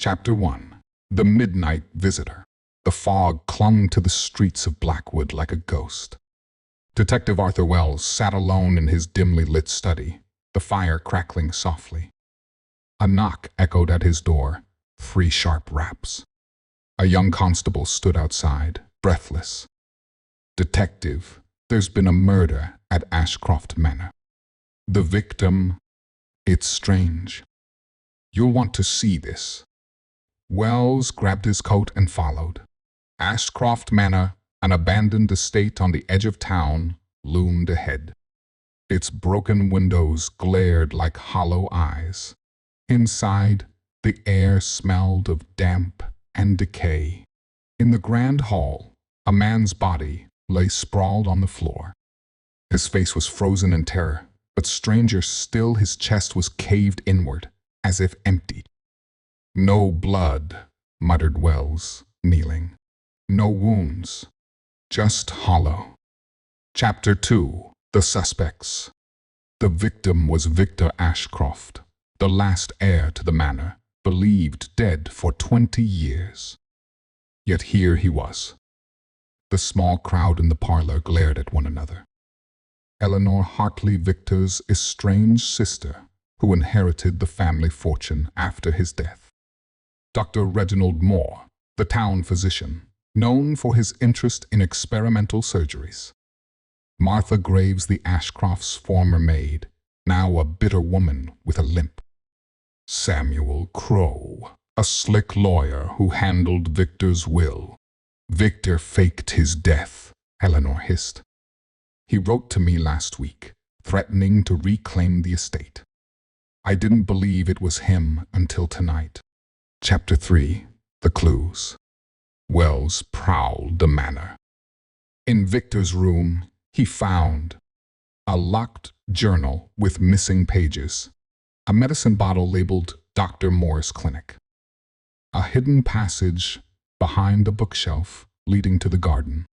Chapter 1. The Midnight Visitor. The fog clung to the streets of Blackwood like a ghost. Detective Arthur Wells sat alone in his dimly lit study, the fire crackling softly. A knock echoed at his door, 3 sharp raps. A young constable stood outside, breathless. "Detective, there's been a murder at Ashcroft Manor. The victim... It's strange. You'll want to see this." Wells grabbed his coat and followed. Ashcroft Manor, an abandoned estate on the edge of town, loomed ahead. Its broken windows glared like hollow eyes. Inside, the air smelled of damp and decay. In the grand hall, a man's body lay sprawled on the floor. His face was frozen in terror, but stranger still, his chest was caved inward, as if emptied. "No blood," muttered Wells, kneeling. "No wounds. Just hollow." Chapter 2. The Suspects. The victim was Victor Ashcroft, the last heir to the manor, believed dead for 20 years. Yet here he was. The small crowd in the parlor glared at one another. Eleanor Hartley, Victor's estranged sister, who inherited the family fortune after his death. Dr. Reginald Moore, the town physician, known for his interest in experimental surgeries. Martha Graves, the Ashcrofts' former maid, now a bitter woman with a limp. Samuel Crowe, a slick lawyer who handled Victor's will. "Victor faked his death," Eleanor hissed. "He wrote to me last week, threatening to reclaim the estate. I didn't believe it was him until tonight." Chapter 3. The Clues. Wells prowled the manor. In Victor's room, he found a locked journal with missing pages, a medicine bottle labeled Dr. Moore's Clinic, a hidden passage behind a bookshelf leading to the garden.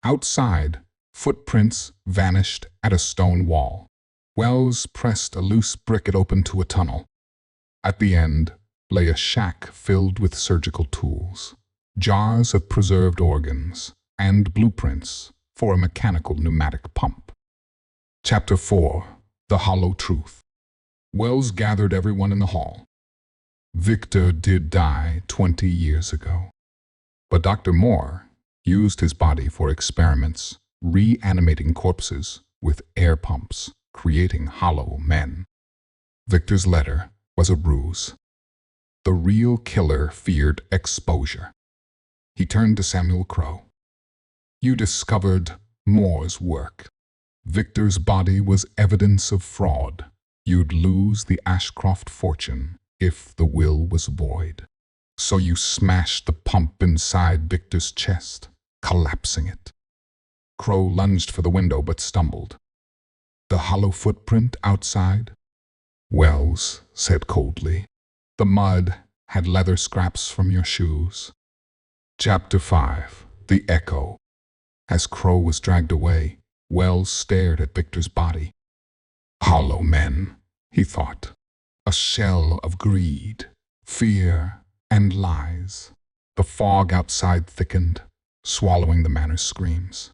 Outside, footprints vanished at a stone wall. Wells pressed a loose brick. It opened to a tunnel. At the end lay a shack filled with surgical tools, jars of preserved organs, and blueprints for a mechanical pneumatic pump. Chapter 4. The Hollow Truth. Wells gathered everyone in the hall. Victor did die 20 years ago, but Dr. Moore used his body for experiments, reanimating corpses with air pumps, creating hollow men. Victor's letter was a ruse. The real killer feared exposure. He turned to Samuel Crowe. "You discovered Moore's work. Victor's body was evidence of fraud. You'd lose the Ashcroft fortune if the will was void. So you smashed the pump inside Victor's chest, collapsing it." Crowe lunged for the window but stumbled. "The hollow footprint outside?" Wells said coldly. "The mud had leather scraps from your shoes." Chapter 5. The Echo. As Crowe was dragged away, Wells stared at Victor's body. "Hollow men," he thought. "A shell of greed, fear, and lies." The fog outside thickened, swallowing the manor's screams.